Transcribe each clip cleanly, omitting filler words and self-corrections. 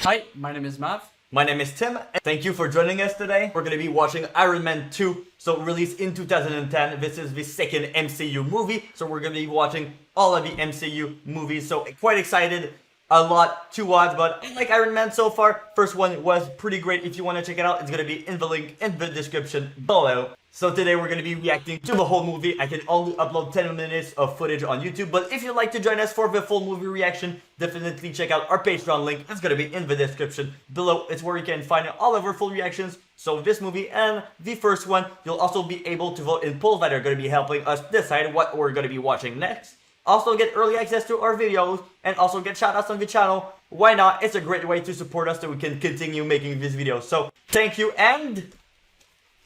Hi, my name is Mav. My name is Tim, and thank you for joining us today. We're going to be watching Iron Man 2, so released in 2010. This is the second MCU movie, so we're going to be watching all of the MCU movies, so quite excited. A lot to watch, but I like Iron Man so far. First one was pretty great. If you want to check it out, it's going to be in the link in the description below. So today we're going to be reacting to the whole movie. I can only upload 10 minutes of footage on YouTube, but if you'd like to join us for the full movie reaction, definitely check out our Patreon link. It's going to be in the description below. It's where you can find all of our full reactions. So this movie and the first one, you'll also be able to vote in polls that are going to be helping us decide what we're going to be watching next. Also get early access to our videos and also get shoutouts on the channel. Why not? It's a great way to support us so we can continue making these videos. So thank you, and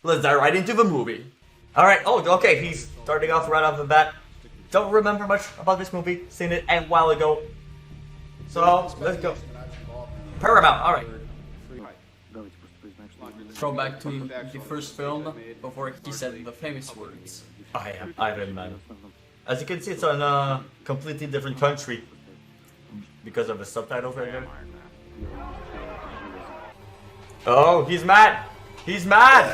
let's dive right into the movie. Alright, okay, he's starting off right off the bat. Don't remember much about this movie, seen it a while ago. So let's go. Paramount, alright. Throwback to the first film before he said the famous words. I am Iron Man. As you can see, it's on a completely different country because of the subtitles right here. Oh, he's mad! He's mad!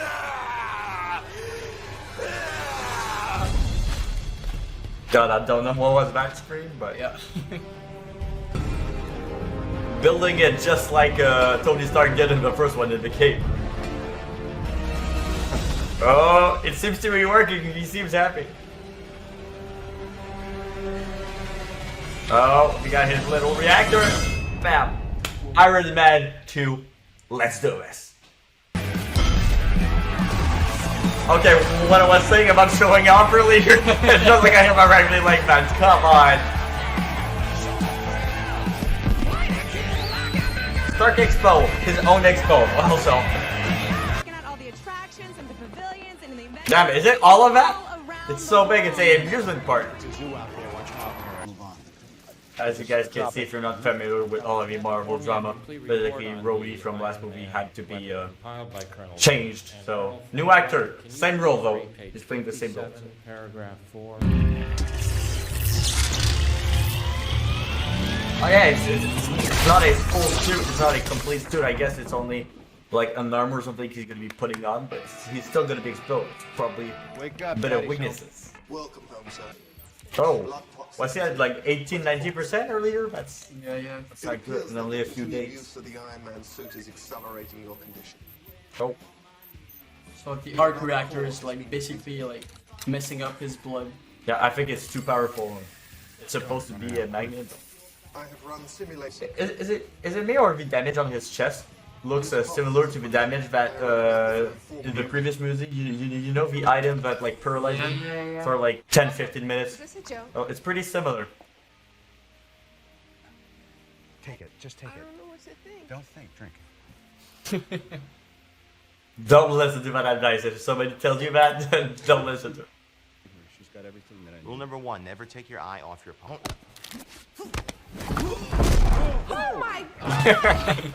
God, I don't know what was that screen, but yeah. Building it just like Tony Stark did in the first one in the cape. Oh, it seems to be working. He seems happy. Oh, we got his little reactor. Bam. Iron Man 2. Let's do this. Okay, what I was saying about showing off earlier, it's just like I have my regular leg fans. Come on. Stark Expo, his own expo, also. Damn, is it all of that? It's so big, it's an amusement park. As you guys can see, if you're not familiar with all of the Marvel drama, basically Rhodey from last movie had to be changed. So, new actor, same role though. He's playing the same role. Oh yeah, it's not a full suit, it's not a complete suit. I guess it's only like an armor or something he's going to be putting on, but he's still going to be exposed. Probably a bit of weaknesses. Welcome home, sir. Oh, was he at like 18-19% earlier? That's yeah. That's not good in only a few days. Use of the Iron Man suit is accelerating your condition. Oh. So the arc reactor is like basically like messing up his blood. Yeah, I think it's too powerful. It's supposed to be a magnet. I have run simulations. Is it me, or the damage on his chest looks similar to the damage that in the previous movie? You know the item that like paralyzed him for like 10-15 minutes? Is this a joke? Oh, it's pretty similar. Take it, just take I it. don't know what to think. Don't think, drink it. Don't listen to that advice. If somebody tells you that, then don't listen to it. She's got everything that I need. Rule number 1, never take your eye off your opponent. Oh my God!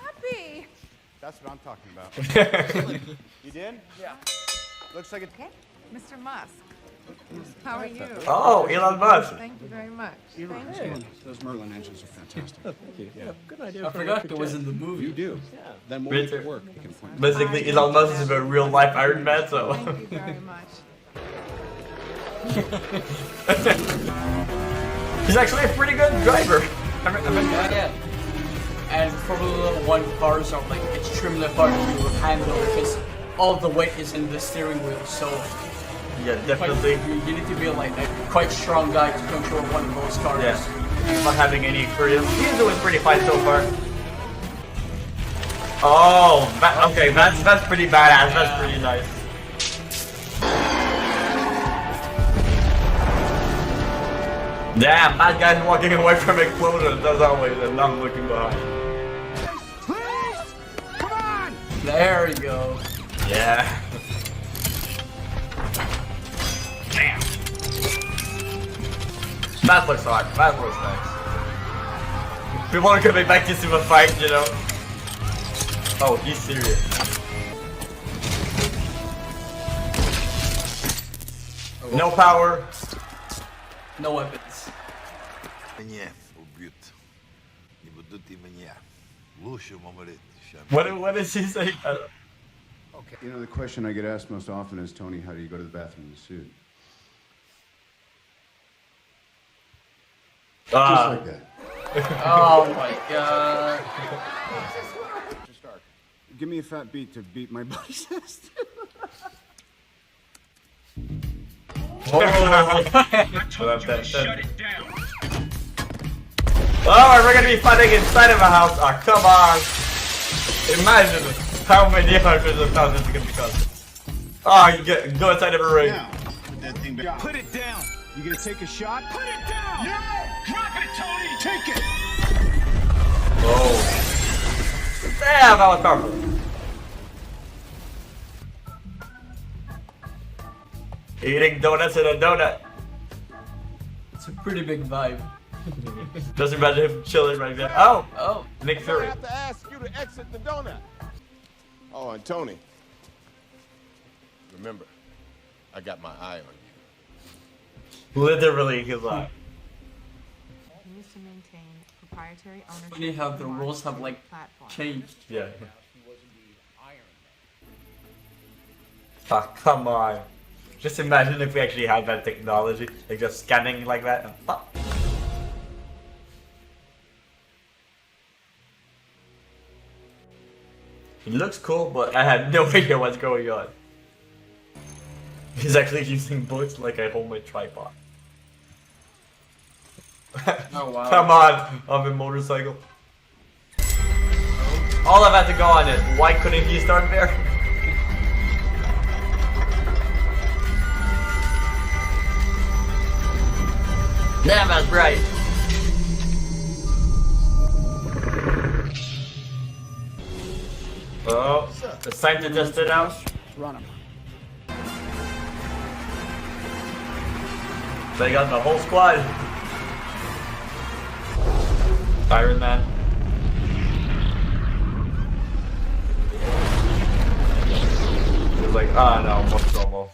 Happy! That's what I'm talking about. You did? Yeah. Looks like it. Okay, Mr. Musk. How are you? Oh, Elon Musk. Thank you very much. Thank you. Those Merlin engines are fantastic. Thank you. Yeah. Good idea. I forgot it was in the movie. You do. Yeah. Then we'll make it work. You can point. Basically, Elon Musk is a real life Iron Man, so. Thank you very much. He's actually a pretty good driver. Yeah. And Formula 1 cars are like extremely hard to handle because all the weight is in the steering wheel. So Yeah, definitely. you need to be like a quite strong guy to control one of those cars. Yeah. Not having any experience. He's doing pretty fine so far. Oh, okay, that's pretty badass. That's pretty nice. Damn, that guy's walking away from explosions as always, and I'm looking behind. There you go. Yeah. Damn. That looks hot. That looks nice. People are coming back to see the fight, you know. Oh, he's serious. No power. No weapons. Nie, убьют. What did she say? Okay. You know, the question I get asked most often is, Tony, how do you go to the bathroom in the suit? Just like that. Oh my god. Give me a fat beat to beat my biceps. Oh, we're gonna be fighting inside of a house. Oh, come on. Imagine how many hundreds of thousands it's gonna become. Oh, you go inside of a ring. Now, put that thing back. Put it down. You gonna take a shot? Put it down. No, drop it, Tony. Take it. Oh. Damn, that was powerful. Eating donuts in a donut. It's a pretty big vibe. Just imagine him chilling right there. Oh! Oh. Nick I Fury. have to ask you to exit the donut. Oh, and Tony. Remember, I got my eye on you. Literally, he's like. Continues to maintain proprietary ownership. Funny how the of rules have marks like platform. changed. Yeah. Oh, come on. Just imagine if we actually had that technology, like just scanning like that and pop. It looks cool, but I have no idea what's going on. He's actually using books like I hold my tripod. Oh wow. Come on a motorcycle. All I've had to go on it. Why couldn't he start there? Damn, that's bright. Oh, it's time to test it out. Run him. They got the whole squad. Iron Man. He's like, ah, no, more trouble.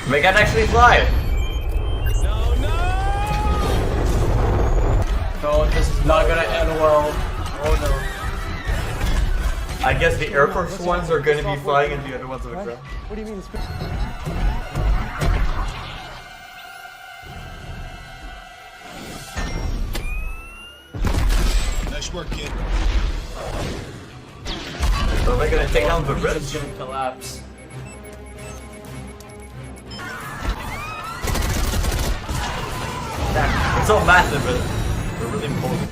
They can actually fly. No, this is not gonna end well. Oh no. I guess the Air Force ones are gonna be flying and the other ones on the ground. What do you mean? Nice work, kid. So they're gonna take down the It's bridge. gonna collapse. It's so massive, but they're really important.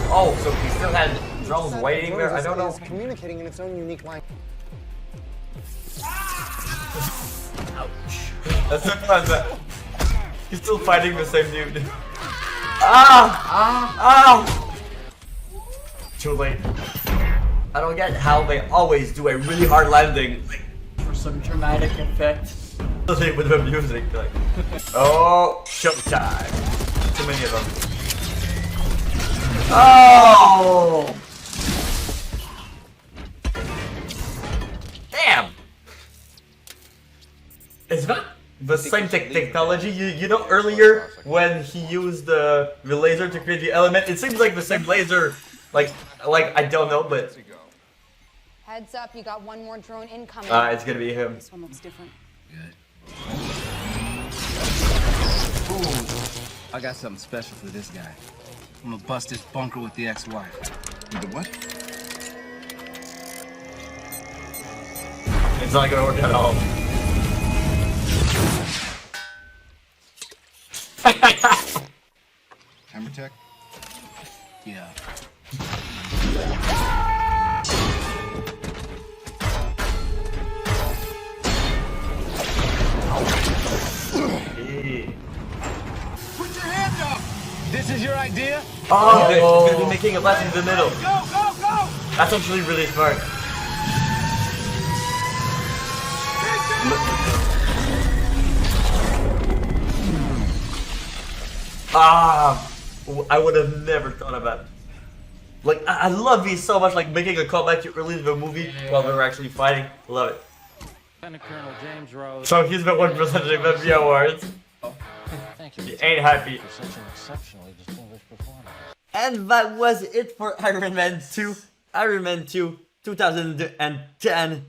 Oh, so he still had drones waiting there? I don't know. Communicating in its own unique language. That's simple as that. He's still fighting the same dude. Ah! Too late. I don't get how they always do a really hard landing. For some dramatic effect. With the music, like. Oh, showtime. Too many of them. Oh! Damn! Is that the same technology? You know earlier when he used the laser to create the element, it seems like the same laser. Like I don't know, but Heads up, you got one more drone incoming. it's gonna be him. This one looks different. Good. Ooh, I got something special for this guy. I'm gonna bust his bunker with the ex-wife. With the what? It's not gonna work at all. Hammer tech? Yeah. Put your hand up! This is your idea? Oh, they're gonna be making a left in the middle. Go, go, go! That's actually really smart. Ah, I would have never thought of that. Like, I love these so much, like making a callback to early in the movie while they were actually fighting. Love it. Lieutenant Colonel James Rose. So he's the one presenting the Emmy Awards. Thank you. He ain't happy. For such an exceptionally distinguished performance. And that was it for Iron Man 2. Iron Man 2, 2010.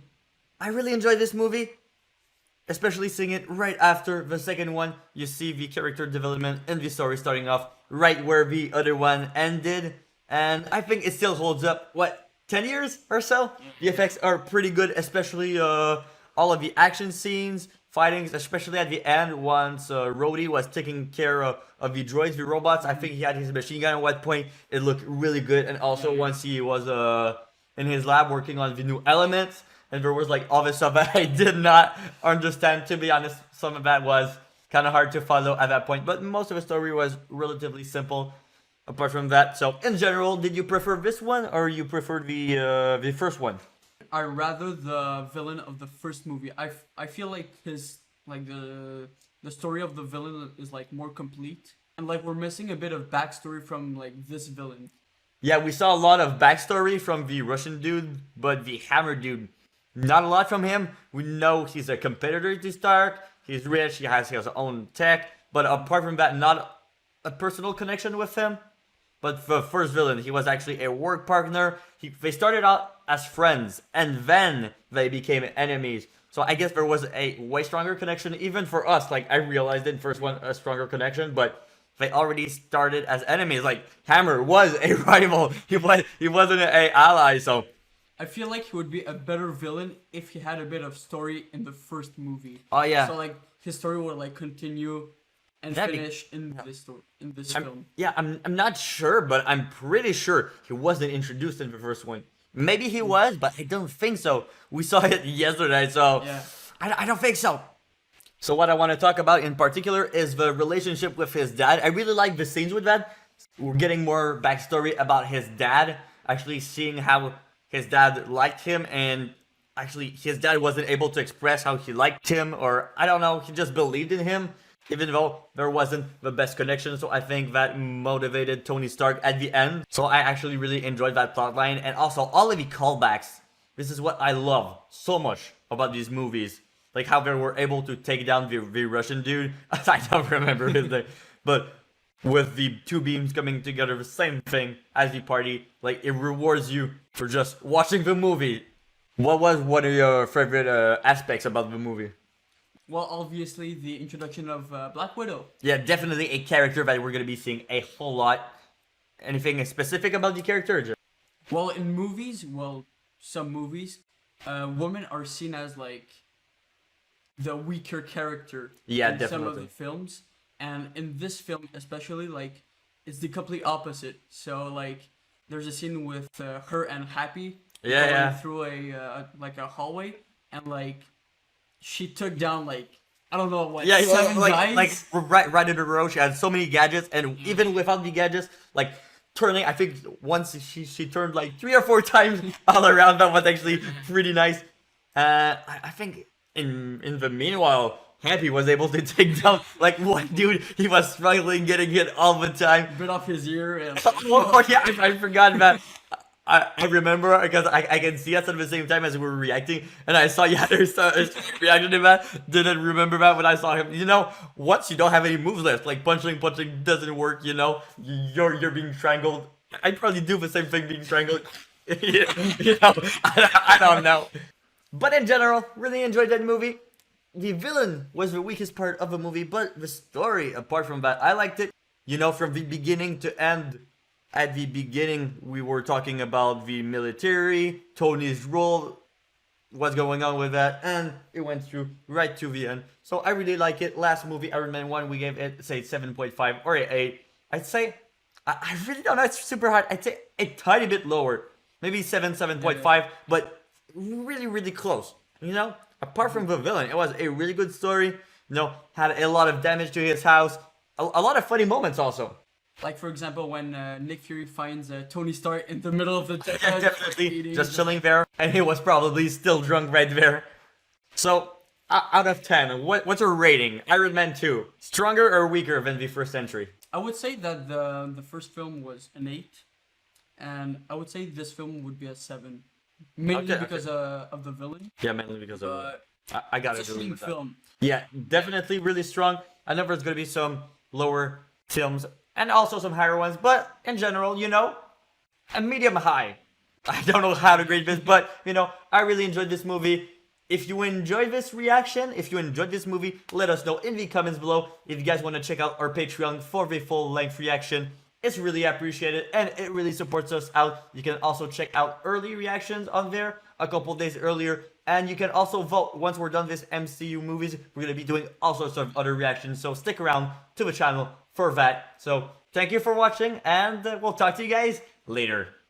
I really enjoyed this movie. Especially seeing it right after the second one. You see the character development in the story starting off right where the other one ended. And I think it still holds up, what, 10 years or so? The effects are pretty good, especially all of the action scenes, fightings, especially at the end once Rhodey was taking care of the droids, the robots. I think he had his machine gun at one point. It looked really good. And also once he was in his lab working on the new elements. And there was like all this stuff that I did not understand. To be honest, some of that was kind of hard to follow at that point. But most of the story was relatively simple apart from that. So in general, did you prefer this one or you preferred the first one? I rather the villain of the first movie. I feel like his the story of the villain is like more complete. And like we're missing a bit of backstory from like this villain. Yeah, we saw a lot of backstory from the Russian dude, but the Hammer dude, not a lot from him. We know he's a competitor to Stark. He's rich. He has his own tech. But apart from that, not a personal connection with him. But the first villain, he was actually a work partner. They started out as friends, and then they became enemies. So I guess there was a way stronger connection, even for us. Like I realized in first one a stronger connection, but they already started as enemies. Like Hammer was a rival. He wasn't an ally. So I feel like he would be a better villain if he had a bit of story in the first movie. Oh yeah. So like his story would like continue and finish in this story, in this film. Yeah, I'm not sure, but I'm pretty sure he wasn't introduced in the first one. Maybe he was, but I don't think so. We saw it yesterday, so yeah. I don't think so. So what I want to talk about in particular is the relationship with his dad. I really like the scenes with that. We're getting more backstory about his dad, actually seeing how his dad liked him, and actually his dad wasn't able to express how he liked him, or I don't know, he just believed in him, even though there wasn't the best connection. So I think that motivated Tony Stark at the end. So I actually really enjoyed that plotline, and also all of the callbacks. This is what I love so much about these movies. Like how they were able to take down the Russian dude. I don't remember his name. But with the two beams coming together, the same thing as the party. Like it rewards you for just watching the movie. What was one of your favorite aspects about the movie? Well, obviously the introduction of Black Widow. Yeah, definitely a character that we're going to be seeing a whole lot. Anything specific about the character? Well, in movies, some movies, women are seen as like the weaker character. Yeah, in definitely. some of the films, and in this film especially, like it's the complete opposite. So like there's a scene with her and Happy going through a hallway, and like she took down like I don't know what 7 guys. Like right in a row. She had so many gadgets, and even without the gadgets, like turning, I think once she turned like 3 or 4 times all around. That was actually pretty nice. I think in the meanwhile, Happy was able to take down like one dude. He was struggling, getting hit all the time. Bit off his ear. And oh yeah, I forgot that. I remember because I can see us at the same time as we were reacting, and I saw there's reaction to that. Didn't remember that when I saw him. You know, once you don't have any moves left, like punching doesn't work. You know, you're being strangled. I'd probably do the same thing being strangled. you know, I don't know. But in general, really enjoyed that movie. The villain was the weakest part of the movie, but the story, apart from that, I liked it. You know, from the beginning to end. At the beginning, we were talking about the military, Tony's role, what's going on with that, and it went through right to the end. So I really like it. Last movie, Iron Man 1, we gave it, say, 7.5 or 8. I'd say, I really don't know, it's super hard. I'd say a tiny bit lower. Maybe 7.5, but really, really close. You know, apart from the villain, it was a really good story. You know, had a lot of damage to his house. A lot of funny moments also. Like, for example, when Nick Fury finds Tony Stark in the middle of the desert. Definitely just chilling there, and he was probably still drunk right there. So, out of 10, what's your rating? Iron Man 2, stronger or weaker than the first entry? I would say that the first film was an 8, and I would say this film would be a 7. Mainly because of the villain. Yeah, mainly because of I gotta It's a agree strong with that. film. Yeah, definitely really strong. I know there's gonna be some lower films and also some higher ones, but in general, you know, a medium high. I don't know how to grade this, but you know, I really enjoyed this movie. If you enjoyed this reaction, if you enjoyed this movie, let us know in the comments below. If you guys want to check out our Patreon for the full-length reaction, it's really appreciated and it really supports us out. You can also check out early reactions on there a couple days earlier. And you can also vote once we're done this MCU movies. We're going to be doing all sorts of other reactions. So stick around to the channel for that. So thank you for watching and we'll talk to you guys later.